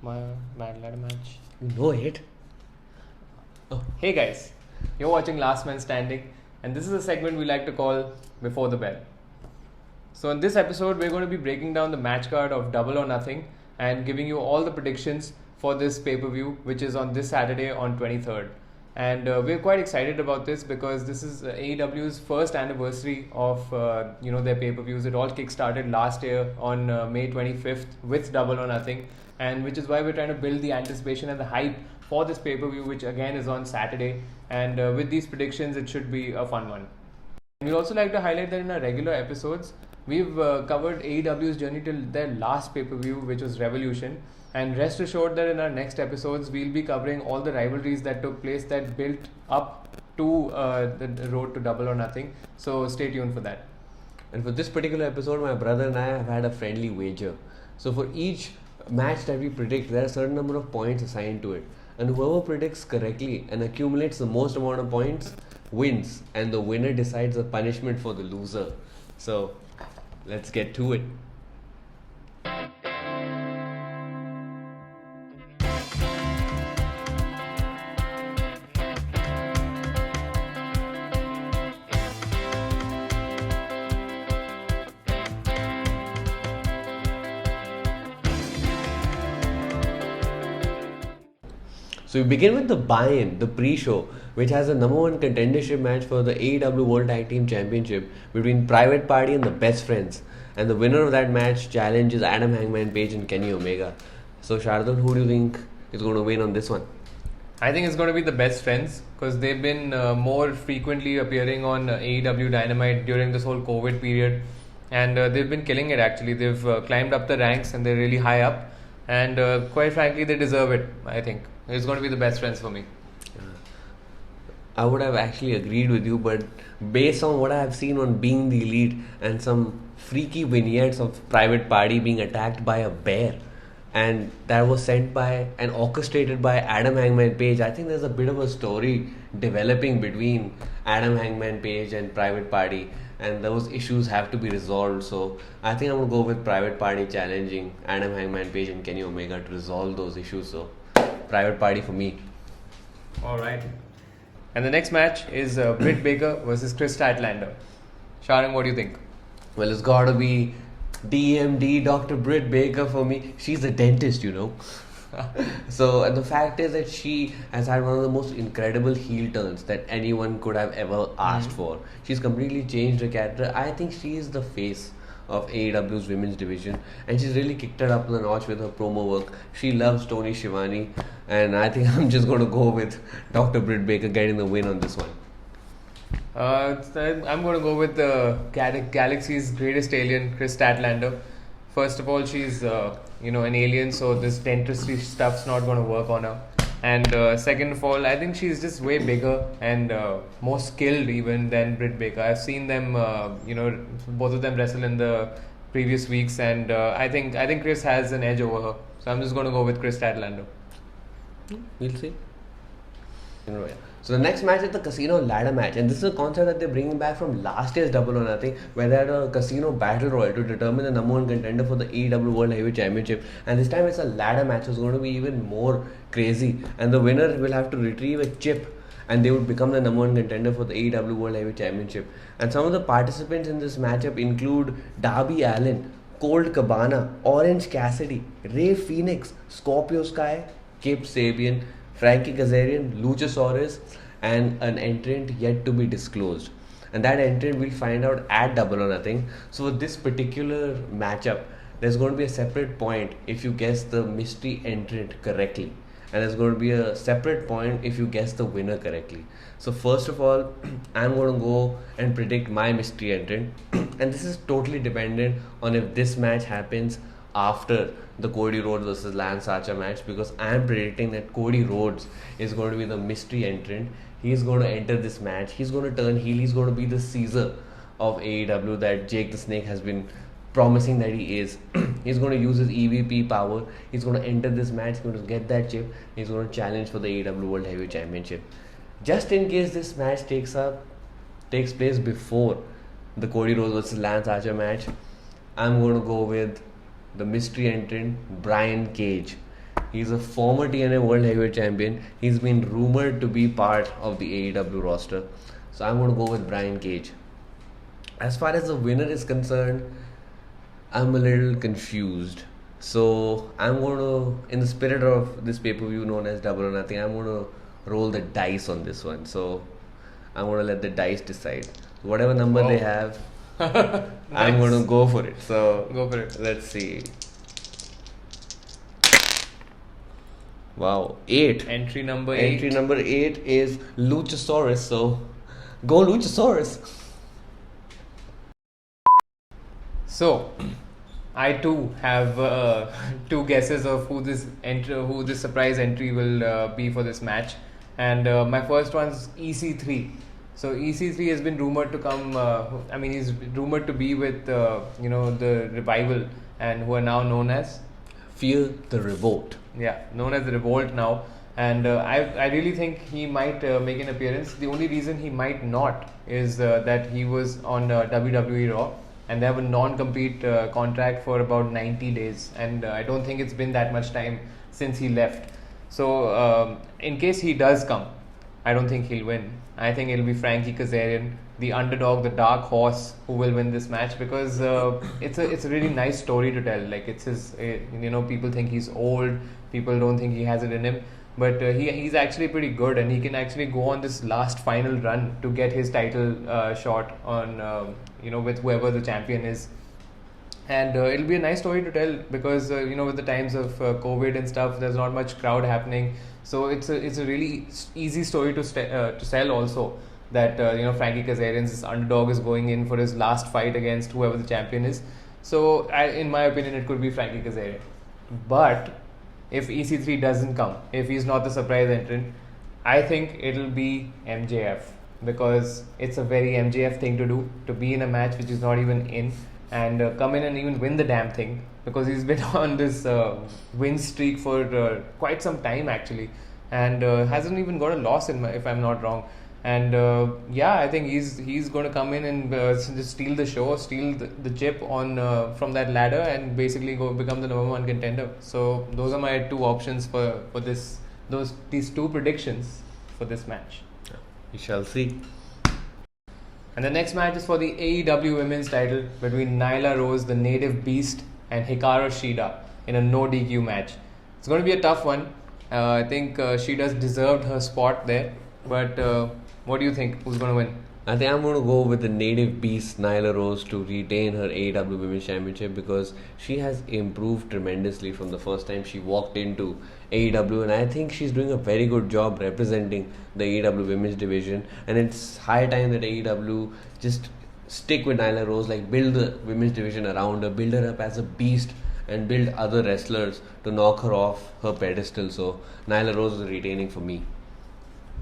my mad ladder match. You know it. Hey guys, you're watching Last Man Standing, and this is a segment we like to call Before the Bell. So in this episode, we're going to be breaking down the match card of Double or Nothing and giving you all the predictions for this pay-per-view, which is on this Saturday on 23rd. And we're quite excited about this because this is AEW's first anniversary of their pay-per-views. It all kick-started last year on May 25th with Double or Nothing, and which is why we're trying to build the anticipation and the hype for this pay-per-view, which again is on Saturday. And with these predictions, it should be a fun one. And we'd also like to highlight that in our regular episodes, we've covered AEW's journey till their last pay-per-view, which was Revolution. And rest assured that in our next episodes, we'll be covering all the rivalries that took place that built up to the road to Double or Nothing. So stay tuned for that. And for this particular episode, my brother and I have had a friendly wager. So for each match that we predict, there are a certain number of points assigned to it. And whoever predicts correctly and accumulates the most amount of points wins. And the winner decides the punishment for the loser. So let's get to it. So we begin with the buy-in, the pre-show, which has a number one contendership match for the AEW World Tag Team Championship between Private Party and the Best Friends. And the winner of that match challenges Adam Hangman Page and Kenny Omega. So Shardul, who do you think is going to win on this one? I think it's going to be the Best Friends because they've been more frequently appearing on AEW Dynamite during this whole COVID period. And they've been killing it actually. They've climbed up the ranks and they're really high up. And quite frankly, they deserve it, I think. It's going to be the Best Friends for me. I would have actually agreed with you, but based on what I have seen on Being the Elite and some freaky vignettes of Private Party being attacked by a bear, and that was sent by and orchestrated by Adam Hangman Page, I think there's a bit of a story developing between Adam Hangman Page and Private Party, and those issues have to be resolved. So I think I'm going to go with Private Party challenging Adam Hangman Page and Kenny Omega to resolve those issues. So Private Party for me. Alright. And the next match is Britt Baker versus Kris Statlander. Sharang, what do you think? Well, it's got to be D.M.D. Dr. Britt Baker for me. She's a dentist, you know. So the fact is that she has had one of the most incredible heel turns that anyone could have ever asked for. She's completely changed her character. I think she is the face of AEW's women's division, and she's really kicked it up the notch with her promo work. She loves Tony Schiavone, and I think I'm just going to go with Dr. Britt Baker getting the win on this one. I'm going to go with the Galaxy's greatest alien, Kris Statlander. First of all, she's an alien, so this dentistry stuff's not going to work on her. And second of all, I think she's just way bigger and more skilled even than Britt Baker. I've seen them, both of them wrestle in the previous weeks, and I think Kris has an edge over her. So I'm just going to go with Kris Statlander. We'll see. So the next match is the casino ladder match, and this is a concept that they're bringing back from last year's Double or Nothing, where they had a casino battle royal to determine the number one contender for the AEW World Heavyweight Championship, and this time it's a ladder match, so it's going to be even more crazy, and the winner will have to retrieve a chip, and they would become the number one contender for the AEW World Heavyweight Championship. And some of the participants in this matchup include Darby Allin, Colt Cabana, Orange Cassidy, Rey Fénix, Scorpio Sky, Kip Sabian, Frankie Kazarian, Luchasaurus, and an entrant yet to be disclosed. And that entrant we'll find out at Double or Nothing. So for this particular matchup, there's going to be a separate point if you guess the mystery entrant correctly. And there's going to be a separate point if you guess the winner correctly. So first of all, I'm going to go and predict my mystery entrant. And this is totally dependent on if this match happens after the Cody Rhodes versus Lance Archer match, because I am predicting that Cody Rhodes is going to be the mystery entrant. He is going to enter this match. He's going to turn heel. He's going to be the Caesar of AEW that Jake the Snake has been promising that he is. He's going to use his EVP power. He's going to enter this match. He's going to get that chip. He's going to challenge for the AEW World Heavyweight Championship. Just in case this match takes place before the Cody Rhodes versus Lance Archer match, I'm going to go with the mystery entrant Brian Cage. He's a former TNA World Heavyweight Champion. He's been rumored to be part of the AEW roster. So I'm going to go with Brian Cage. As far as the winner is concerned, I'm a little confused. So I'm going to, in the spirit of this pay-per-view known as Double or Nothing, I'm going to roll the dice on this one. So I'm going to let the dice decide. Whatever number they have, nice. I'm going to go for it. So go for it. Let's see. Wow, 8. Entry number 8. Entry number 8 is Luchasaurus. So go Luchasaurus. So I too have 2 guesses of who this surprise entry will be for this match, and my first one's EC3. So EC3 has been rumored to come. He's rumored to be with the Revival, and who are now known as Fear the Revolt. Yeah, known as the Revolt now, and I really think he might make an appearance. The only reason he might not is that he was on WWE Raw, and they have a non-compete contract for about 90 days, and I don't think it's been that much time since he left. So in case he does come, I don't think he'll win. I think it'll be Frankie Kazarian, the underdog, the dark horse, who will win this match, because it's a really nice story to tell. Like, it's his, people think he's old, people don't think he has it in him, but he's actually pretty good, and he can actually go on this last final run to get his title shot on with whoever the champion is. And it'll be a nice story to tell, because with the times of COVID and stuff, there's not much crowd happening, so it's a really easy story to sell also, that Frankie Kazarian's this underdog is going in for his last fight against whoever the champion is. So in my opinion, it could be Frankie Kazarian. But if EC3 doesn't come, if he's not the surprise entrant, I think it'll be MJF, because it's a very MJF thing to do, to be in a match which is not even in, and come in and even win the damn thing, because he's been on this win streak for quite some time actually, and hasn't even got a loss if I'm not wrong. And I think he's going to come in and just steal the show, steal the chip on from that ladder, and basically go become the number 1 contender. So those are my 2 options for these 2 predictions for this match. We shall see. And the next match is for the AEW Women's title between Nyla Rose, the Native Beast, and Hikaru Shida in a no DQ match. It's going to be a tough one. I think Shida's deserved her spot there, but what do you think? Who's going to win? I think I'm going to go with the Native Beast Nyla Rose to retain her AEW Women's Championship, because she has improved tremendously from the first time she walked into AEW, and I think she's doing a very good job representing the AEW Women's division, and it's high time that AEW just stick with Nyla Rose, like build the Women's division around her, build her up as a beast, and build other wrestlers to knock her off her pedestal. So Nyla Rose is retaining for me.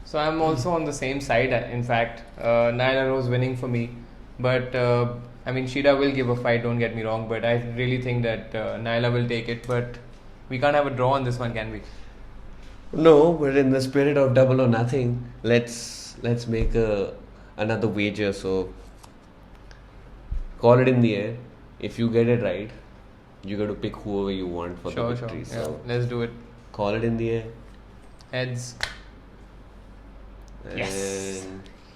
So I'm also on the same side. In fact, Nyla Rose winning for me, but Shida will give a fight, don't get me wrong, but I really think that Nyla will take it. But we can't have a draw on this one, can we? No, but in the spirit of Double or Nothing, let's make another wager. So call it in the air. If you get it right, you got to pick whoever you want for the victory. Sure. So let's do it. Call it in the air. Heads. Yes.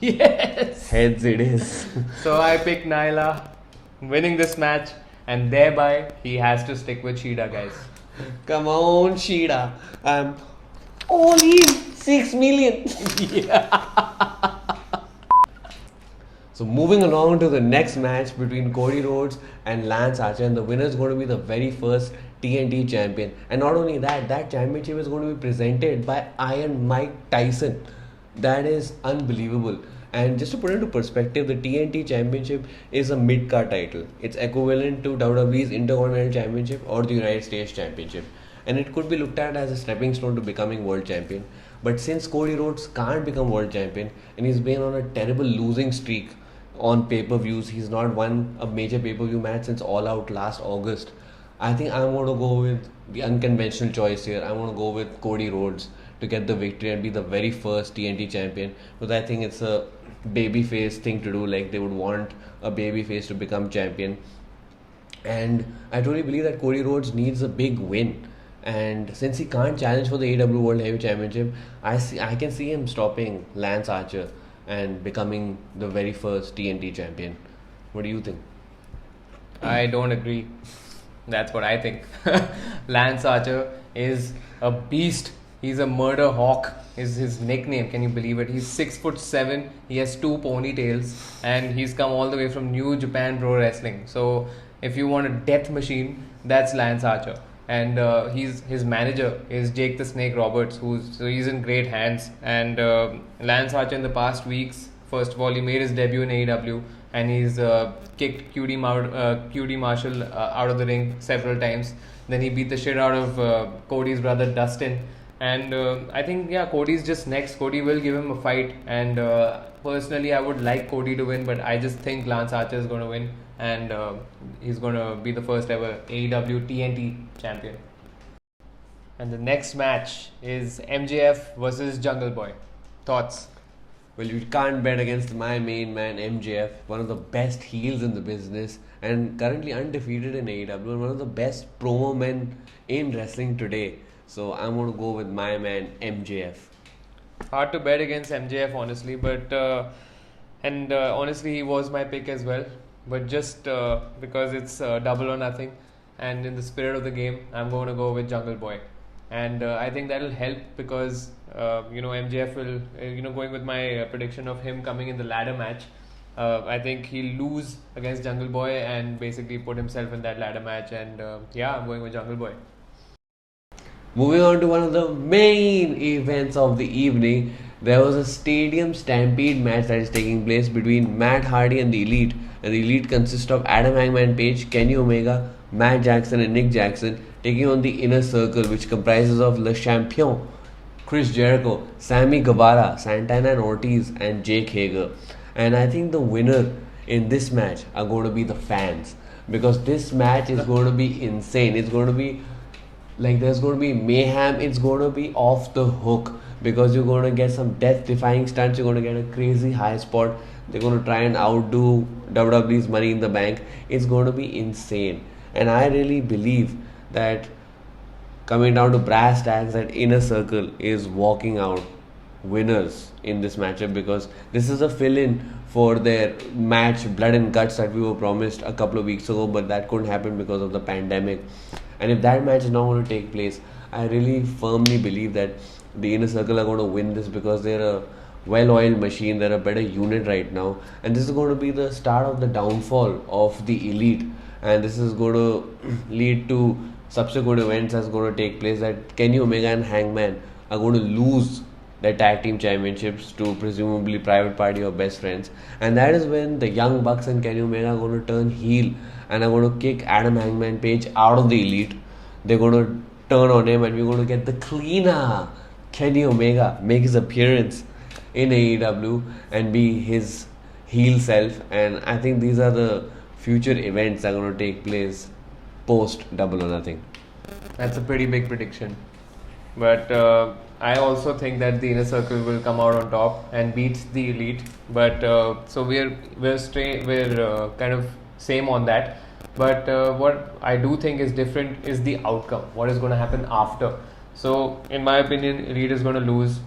Yes. Heads it is. So I pick Nyla winning this match, and thereby he has to stick with Shida, guys. Come on, Shida. I'm all in 6 million. Yeah. So moving along to the next match between Cody Rhodes and Lance Archer, and the winner is going to be the very first TNT champion. And not only that, that championship is going to be presented by Iron Mike Tyson. That is unbelievable. And just to put it into perspective, the TNT Championship is a mid-card title. It's equivalent to WWE's Intercontinental Championship or the United States Championship. And it could be looked at as a stepping stone to becoming world champion. But since Cody Rhodes can't become world champion, and he's been on a terrible losing streak on pay-per-views, he's not won a major pay-per-view match since All Out last August. I think I'm going to go with the unconventional choice here. I'm going to go with Cody Rhodes to get the victory and be the very first TNT champion, because I think it's a babyface thing to do. Like, they would want a babyface to become champion, and I truly believe that Cody Rhodes needs a big win, And since he can't challenge for the AEW World Heavyweight Championship, I can see him stopping Lance Archer and becoming the very first TNT champion. What do you think? I don't agree. That's what I think. Lance Archer is a beast. He's a murder hawk. Is his nickname? Can you believe it? He's 6'7". He has 2 ponytails, and he's come all the way from New Japan Pro Wrestling. So if you want a death machine, that's Lance Archer. And his manager is Jake the Snake Roberts, so he's in great hands. And Lance Archer in the past weeks, first of all, he made his debut in AEW, and he's kicked QD Marshall out of the ring several times. Then he beat the shit out of Cody's brother Dustin. And I think, Cody's just next. Cody will give him a fight. And personally, I would like Cody to win, but I just think Lance Archer is going to win. And he's going to be the first ever AEW TNT champion. And the next match is MJF versus Jungle Boy. Thoughts? Well, you can't bet against my main man MJF, one of the best heels in the business and currently undefeated in AEW and one of the best promo men in wrestling today. So I'm going to go with my man MJF. Hard to bet against MJF, honestly, but honestly, he was my pick as well. But just because it's double or nothing, and in the spirit of the game, I'm going to go with Jungle Boy. And I think that'll help because MJF will going with my prediction of him coming in the ladder match. I think he'll lose against Jungle Boy and basically put himself in that ladder match. And I'm going with Jungle Boy. Moving on to one of the main events of the evening, there was a stadium stampede match that is taking place between Matt Hardy and the Elite. And the Elite consists of Adam Hangman Page, Kenny Omega, Matt Jackson and Nick Jackson, taking on the Inner Circle, which comprises of Le Champion, Chris Jericho, Sammy Guevara, Santana and Ortiz, and Jake Hager. And I think the winner in this match are going to be the fans, because this match is going to be insane. It's going to be there's going to be mayhem. It's going to be off the hook because you're going to get some death-defying stunts. You're going to get a crazy high spot. They're going to try and outdo WWE's Money in the Bank. It's going to be insane. And I really believe that coming down to brass tacks, that Inner Circle is walking out winners in this matchup, because this is a fill-in for their match Blood and Guts that we were promised a couple of weeks ago, but that couldn't happen because of the pandemic. And if that match is not going to take place, I really firmly believe that the Inner Circle are going to win this, because they're a well-oiled machine. They're a better unit right now, and this is going to be the start of the downfall of the Elite, and this is going to lead to subsequent events that's going to take place, that Kenny Omega and Hangman are going to lose their tag team championships to presumably Private Party or Best Friends, and that is when the Young Bucks and Kenny Omega are going to turn heel and are going to kick Adam Hangman Page out of the Elite. They're going to turn on him, and we're going to get the cleaner Kenny Omega make his appearance in AEW and be his heel self. And I think these are the future events that are going to take place post Double or Nothing. That's a pretty big prediction, but I also think that the Inner Circle will come out on top and beat the Elite. But so we're kind of same on that. But what I do think is different is the outcome. What is going to happen after? So in my opinion, Elite is going to lose.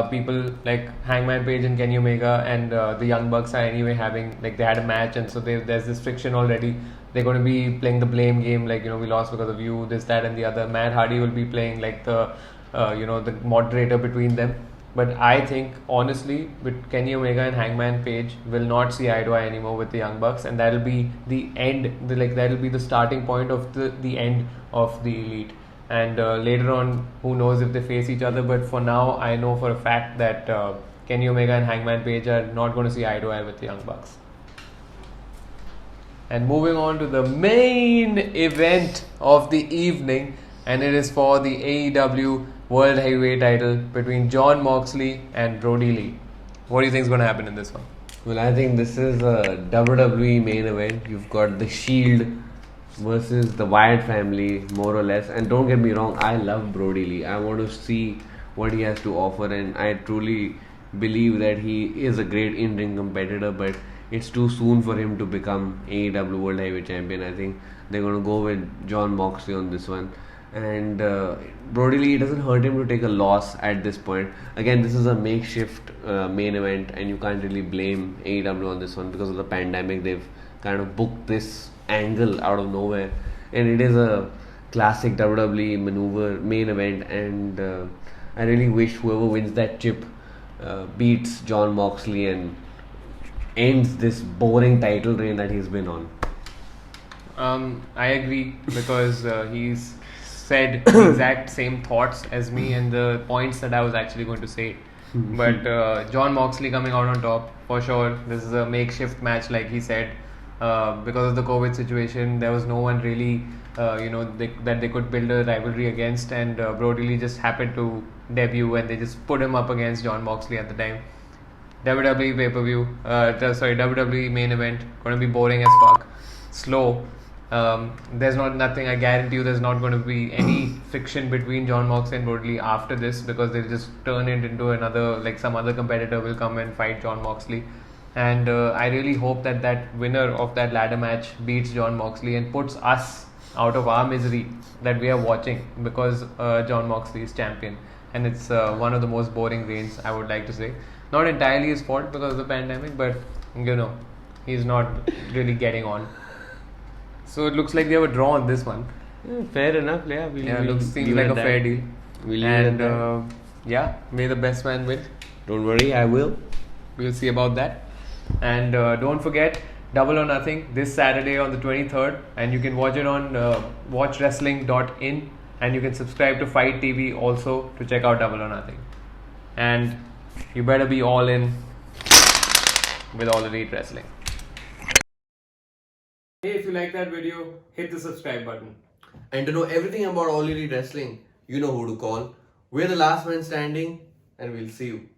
People like Hangman Page and Kenny Omega and the Young Bucks are anyway having, they had a match, and so there's this friction already. They're going to be playing the blame game, we lost because of you, this, that and the other. Matt Hardy will be playing the moderator between them. But I think honestly, with Kenny Omega and Hangman Page will not see eye to eye anymore with the Young Bucks, and that'll be the end. That'll be the starting point of the end of the Elite. And later on, who knows if they face each other. But for now, I know for a fact that Kenny Omega and Hangman Page are not going to see eye to eye with the Young Bucks. And moving on to the main event of the evening, and it is for the AEW World Heavyweight title between Jon Moxley and Brody Lee. What do you think is going to happen in this one? Well, I think this is a WWE main event. You've got the Shield versus the Wyatt family, more or less. And don't get me wrong, I love Brody Lee. I want to see what he has to offer, and I truly believe that he is a great in-ring competitor, but it's too soon for him to become AEW World Heavyweight Champion. I think they're going to go with Jon Moxley on this one. And Brody Lee, it doesn't hurt him to take a loss at this point. Again, this is a makeshift main event, and you can't really blame AEW on this one because of the pandemic. They've kind of booked this angle out of nowhere, and it is a classic WWE maneuver main event. And I really wish whoever wins that chip beats Jon Moxley and ends this boring title reign that he's been on. I agree because he's said the exact same thoughts as me and the points that I was actually going to say. But Jon Moxley coming out on top for sure. This is a makeshift match, like he said. Because of the COVID situation, there was no one really, that they could build a rivalry against, and Brody Lee just happened to debut, and they just put him up against Jon Moxley at the time. WWE pay-per-view, WWE main event, gonna be boring as fuck, slow. There's nothing. I guarantee you, there's not going to be any friction between Jon Moxley and Brody Lee after this, because they'll just turn it into another, like some other competitor will come and fight Jon Moxley. And I really hope that winner of that ladder match beats Jon Moxley and puts us out of our misery that we are watching, because Jon Moxley is champion, and it's one of the most boring reigns, I would like to say. Not entirely his fault because of the pandemic, but he's not really getting on. So it looks like they have a draw on this one. Yeah, fair enough. Seems like a fair deal. May the best man win. Don't worry, I will. We'll see about that. And don't forget Double or Nothing this Saturday on the 23rd, and you can watch it on watchwrestling.in, and you can subscribe to Fight TV also to check out Double or Nothing. And you better be all in with All Elite Wrestling. Hey, if you like that video, hit the subscribe button. And to know everything about All Elite Wrestling, you know who to call. We're the last man standing, and we'll see you.